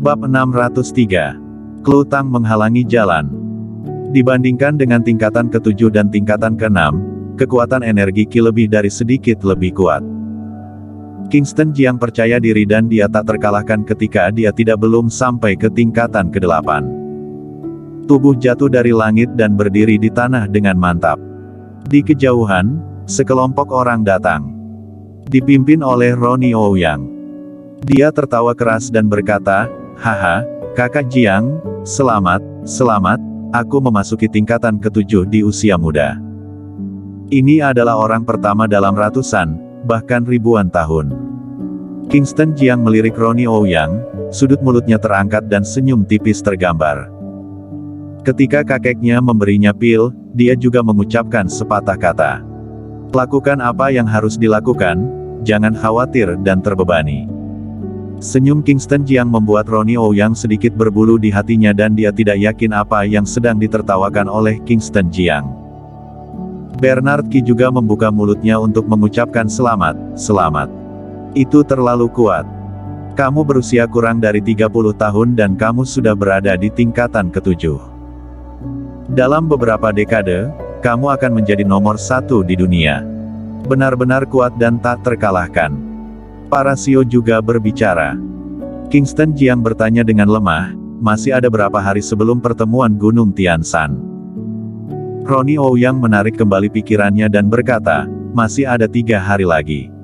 Bab 603. Kelutang menghalangi jalan. Dibandingkan dengan tingkatan ke-7 dan tingkatan ke-6, kekuatan energi Qi lebih dari sedikit lebih kuat. Kingston Jiang percaya diri dan dia tak terkalahkan ketika dia belum sampai ke tingkatan ke-8. Tubuh jatuh dari langit dan berdiri di tanah dengan mantap. Di kejauhan, sekelompok orang datang. Dipimpin oleh Ronnie Ouyang. Dia tertawa keras dan berkata, "Haha, Kakak Jiang, selamat, aku memasuki tingkatan ke-7 di usia muda. Ini adalah orang pertama dalam ratusan, bahkan ribuan tahun." Kingston Jiang melirik Ronnie Ouyang, sudut mulutnya terangkat dan senyum tipis tergambar. Ketika kakeknya memberinya pil, dia juga mengucapkan sepatah kata. "Lakukan apa yang harus dilakukan, jangan khawatir dan terbebani." Senyum Kingston Jiang membuat Ronnie Ouyang sedikit berbulu di hatinya dan dia tidak yakin apa yang sedang ditertawakan oleh Kingston Jiang. Bernard Qi juga membuka mulutnya untuk mengucapkan selamat. Itu terlalu kuat. Kamu berusia kurang dari 30 tahun dan kamu sudah berada di tingkatan ke-7. Dalam beberapa dekade, kamu akan menjadi nomor 1 di dunia. Benar-benar kuat dan tak terkalahkan. Para Xiao juga berbicara. Kingston Jiang bertanya dengan lemah, masih ada berapa hari sebelum pertemuan Gunung Tianshan? Ronnie Ouyang menarik kembali pikirannya dan berkata, masih ada 3 hari lagi.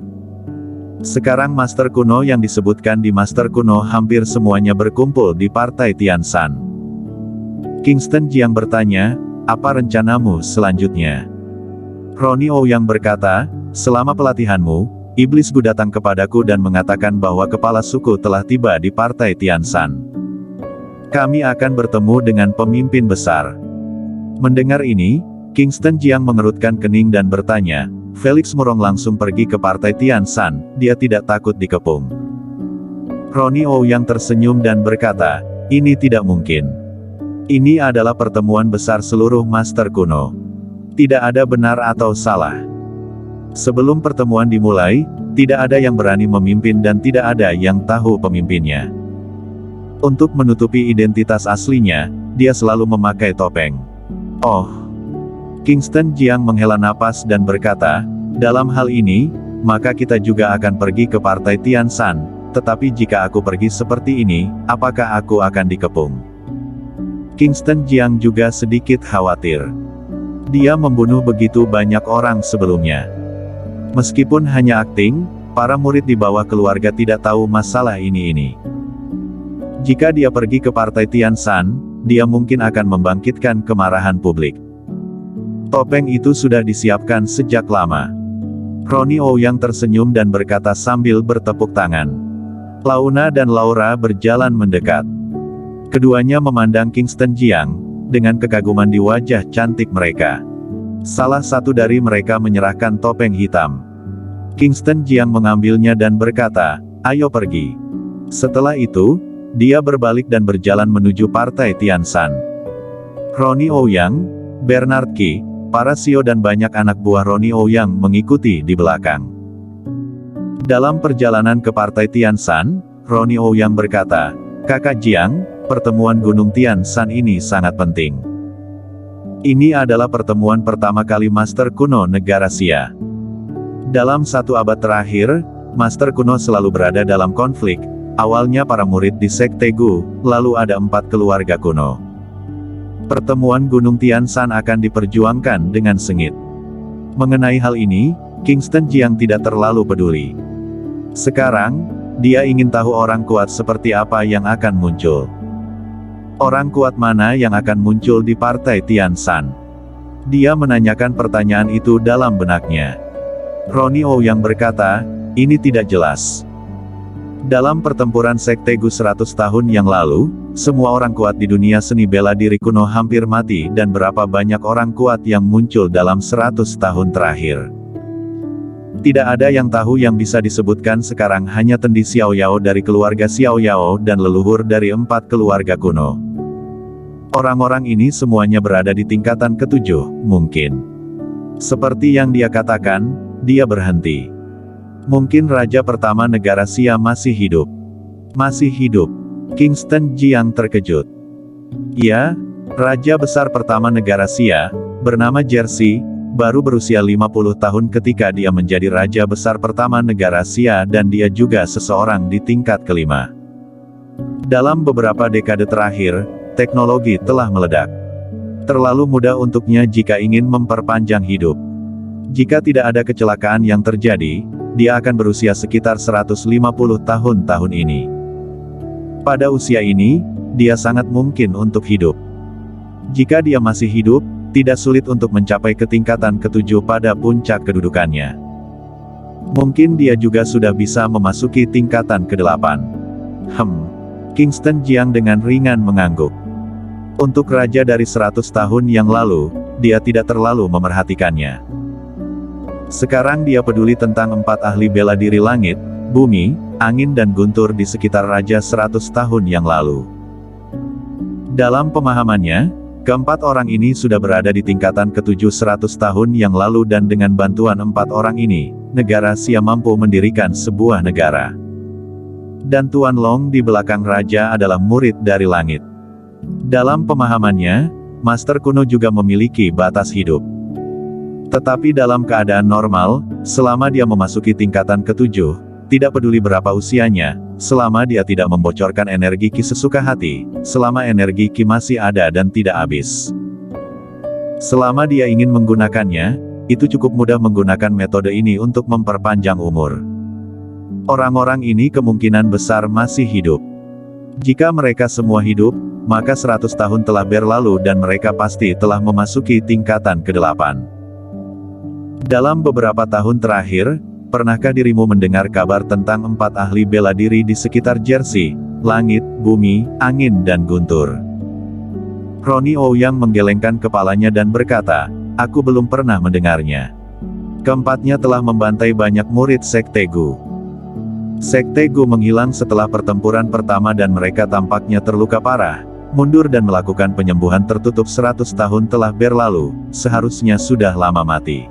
Sekarang Master Kuno yang disebutkan di Master Kuno hampir semuanya berkumpul di Partai Tianshan. Kingston Jiang bertanya, apa rencanamu selanjutnya? Ronnie Ouyang berkata, selama pelatihanmu, Iblis Gu datang kepadaku dan mengatakan bahwa kepala suku telah tiba di Partai Tianshan. Kami akan bertemu dengan pemimpin besar. Mendengar ini, Kingston Jiang mengerutkan kening dan bertanya, Felix Murong langsung pergi ke Partai Tianshan, dia tidak takut dikepung. Ronnie Ouyang tersenyum dan berkata, ini tidak mungkin. Ini adalah pertemuan besar seluruh Master Kuno. Tidak ada benar atau salah. Sebelum pertemuan dimulai, tidak ada yang berani memimpin dan tidak ada yang tahu pemimpinnya. Untuk menutupi identitas aslinya, dia selalu memakai topeng. Oh. Kingston Jiang menghela napas dan berkata, dalam hal ini, maka kita juga akan pergi ke Partai Tianshan, tetapi jika aku pergi seperti ini, apakah aku akan dikepung? Kingston Jiang juga sedikit khawatir. Dia membunuh begitu banyak orang sebelumnya. Meskipun hanya akting, para murid di bawah keluarga tidak tahu masalah ini. Jika dia pergi ke Partai Tianshan, dia mungkin akan membangkitkan kemarahan publik. Topeng itu sudah disiapkan sejak lama. Ronnie Ouyang tersenyum dan berkata sambil bertepuk tangan. Launa dan Laura berjalan mendekat. Keduanya memandang Kingston Jiang, dengan kekaguman di wajah cantik mereka. Salah satu dari mereka menyerahkan topeng hitam. Kingston Jiang mengambilnya dan berkata, ayo pergi. Setelah itu, dia berbalik dan berjalan menuju Partai Tianshan. Ronnie Ouyang, Bernard Qi, para Xiao dan banyak anak buah Ronnie Ouyang mengikuti di belakang. Dalam perjalanan ke Partai Tianshan, Ronnie Ouyang berkata, Kakak Jiang, pertemuan Gunung Tianshan ini sangat penting. Ini adalah pertemuan pertama kali Master Kuno negara Xia. Dalam 1 abad terakhir, Master Kuno selalu berada dalam konflik, awalnya para murid di Sekte Gu, lalu ada 4 keluarga kuno. Pertemuan Gunung Tianshan akan diperjuangkan dengan sengit. Mengenai hal ini, Kingston Jiang tidak terlalu peduli. Sekarang, dia ingin tahu orang kuat seperti apa yang akan muncul. Orang kuat mana yang akan muncul di Partai Tianshan? Dia menanyakan pertanyaan itu dalam benaknya. Ronnie Ouyang berkata, ini tidak jelas. Dalam pertempuran Sekte Gu 100 tahun yang lalu, semua orang kuat di dunia seni bela diri kuno hampir mati dan berapa banyak orang kuat yang muncul dalam 100 tahun terakhir. Tidak ada yang tahu yang bisa disebutkan sekarang hanya Tendi Xiaoyao dari keluarga Xiaoyao dan leluhur dari 4 keluarga kuno. Orang-orang ini semuanya berada di tingkatan ke-7, mungkin. Seperti yang dia katakan, dia berhenti. Mungkin raja pertama negara Xia masih hidup. Masih hidup. Kingston Jiang terkejut. Ya, Raja Besar pertama negara Xia, bernama Jersey, baru berusia 50 tahun ketika dia menjadi Raja Besar pertama negara Xia dan dia juga seseorang di tingkat kelima. Dalam beberapa dekade terakhir, teknologi telah meledak. Terlalu mudah untuknya jika ingin memperpanjang hidup. Jika tidak ada kecelakaan yang terjadi, dia akan berusia sekitar 150 tahun ini. Pada usia ini, dia sangat mungkin untuk hidup. Jika dia masih hidup, tidak sulit untuk mencapai ke tingkatan ke-7 pada puncak kedudukannya. Mungkin dia juga sudah bisa memasuki tingkatan ke-8. Kingston Jiang dengan ringan mengangguk. Untuk raja dari 100 tahun yang lalu, dia tidak terlalu memerhatikannya. Sekarang dia peduli tentang 4 ahli bela diri langit, bumi, angin dan guntur di sekitar raja 100 tahun yang lalu. Dalam pemahamannya, keempat orang ini sudah berada di tingkatan ke-7 100 tahun yang lalu dan dengan bantuan 4 orang ini, negara Xia mampu mendirikan sebuah negara. Dan Tuan Long di belakang raja adalah murid dari langit. Dalam pemahamannya, Master kuno juga memiliki batas hidup. Tetapi dalam keadaan normal, selama dia memasuki tingkatan ke-7, tidak peduli berapa usianya, selama dia tidak membocorkan energi ki sesuka hati, selama energi ki masih ada dan tidak habis. Selama dia ingin menggunakannya, itu cukup mudah menggunakan metode ini untuk memperpanjang umur. Orang-orang ini kemungkinan besar masih hidup. Jika mereka semua hidup, maka 100 tahun telah berlalu dan mereka pasti telah memasuki tingkatan ke-8. Dalam beberapa tahun terakhir, pernahkah dirimu mendengar kabar tentang 4 ahli bela diri di sekitar Jersey, langit, bumi, angin dan guntur? Ronnie Ouyang menggelengkan kepalanya dan berkata, aku belum pernah mendengarnya. Keempatnya telah membantai banyak murid Sekte Gu. Sekte Gu menghilang setelah pertempuran pertama dan mereka tampaknya terluka parah, mundur dan melakukan penyembuhan tertutup 100 tahun telah berlalu, seharusnya sudah lama mati.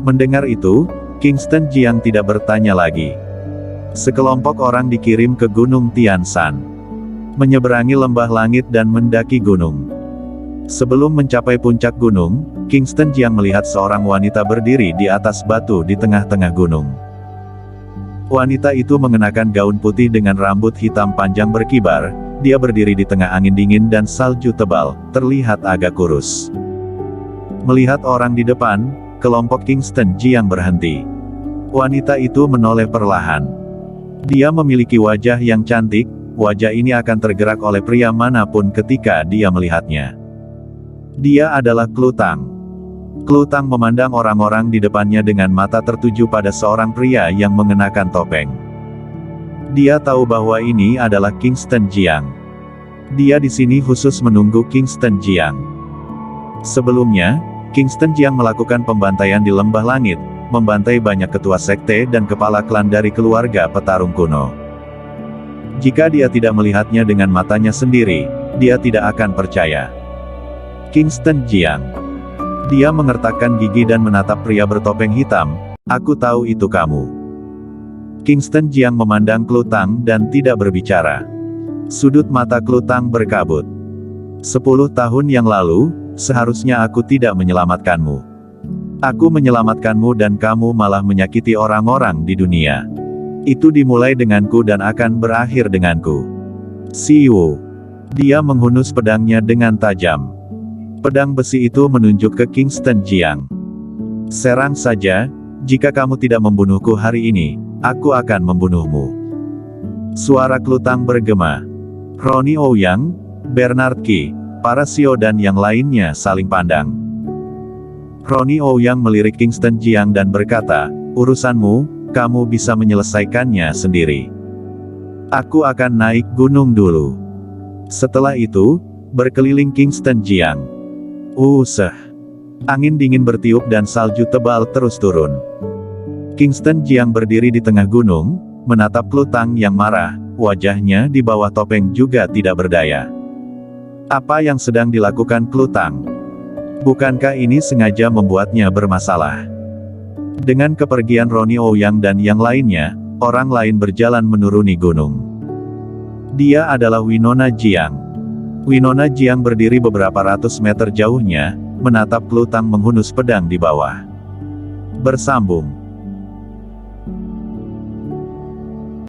Mendengar itu, Kingston Jiang tidak bertanya lagi. Sekelompok orang dikirim ke Gunung Tian Shan, menyeberangi lembah langit dan mendaki gunung. Sebelum mencapai puncak gunung, Kingston Jiang melihat seorang wanita berdiri di atas batu di tengah-tengah gunung. Wanita itu mengenakan gaun putih dengan rambut hitam panjang berkibar, dia berdiri di tengah angin dingin dan salju tebal, terlihat agak kurus. Melihat orang di depan, kelompok Kingston Jiang berhenti. Wanita itu menoleh perlahan. Dia memiliki wajah yang cantik, wajah ini akan tergerak oleh pria manapun ketika dia melihatnya. Dia adalah Klutang. Klutang memandang orang-orang di depannya dengan mata tertuju pada seorang pria yang mengenakan topeng. Dia tahu bahwa ini adalah Kingston Jiang. Dia di sini khusus menunggu Kingston Jiang. Sebelumnya, Kingston Jiang melakukan pembantaian di lembah langit, membantai banyak ketua sekte dan kepala klan dari keluarga petarung kuno. Jika dia tidak melihatnya dengan matanya sendiri, dia tidak akan percaya. Kingston Jiang. Dia mengertakkan gigi dan menatap pria bertopeng hitam, aku tahu itu kamu. Kingston Jiang memandang Klutang dan tidak berbicara. Sudut mata Klutang berkabut. 10 tahun yang lalu, seharusnya aku tidak menyelamatkanmu. Aku menyelamatkanmu dan kamu malah menyakiti orang-orang di dunia. Itu dimulai denganku dan akan berakhir denganku. Siwu. Dia menghunus pedangnya dengan tajam. Pedang besi itu menunjuk ke Kingston Jiang. Serang saja, jika kamu tidak membunuhku hari ini, aku akan membunuhmu. Suara Klutang bergema. Ronnie Ouyang, Bernard Qi, para Xiao dan yang lainnya saling pandang. Ronnie Ouyang melirik Kingston Jiang dan berkata, urusanmu, kamu bisa menyelesaikannya sendiri. Aku akan naik gunung dulu. Setelah itu, berkeliling Kingston Jiang. Angin dingin bertiup dan salju tebal terus turun. Kingston Jiang berdiri di tengah gunung, menatap Klutang yang marah, wajahnya di bawah topeng juga tidak berdaya. Apa yang sedang dilakukan Klutang? Bukankah ini sengaja membuatnya bermasalah? Dengan kepergian Ronnie Ouyang dan yang lainnya, orang lain berjalan menuruni gunung. Dia adalah Winona Jiang. Winona Jiang berdiri beberapa ratus meter jauhnya, menatap Klutang menghunus pedang di bawah. Bersambung.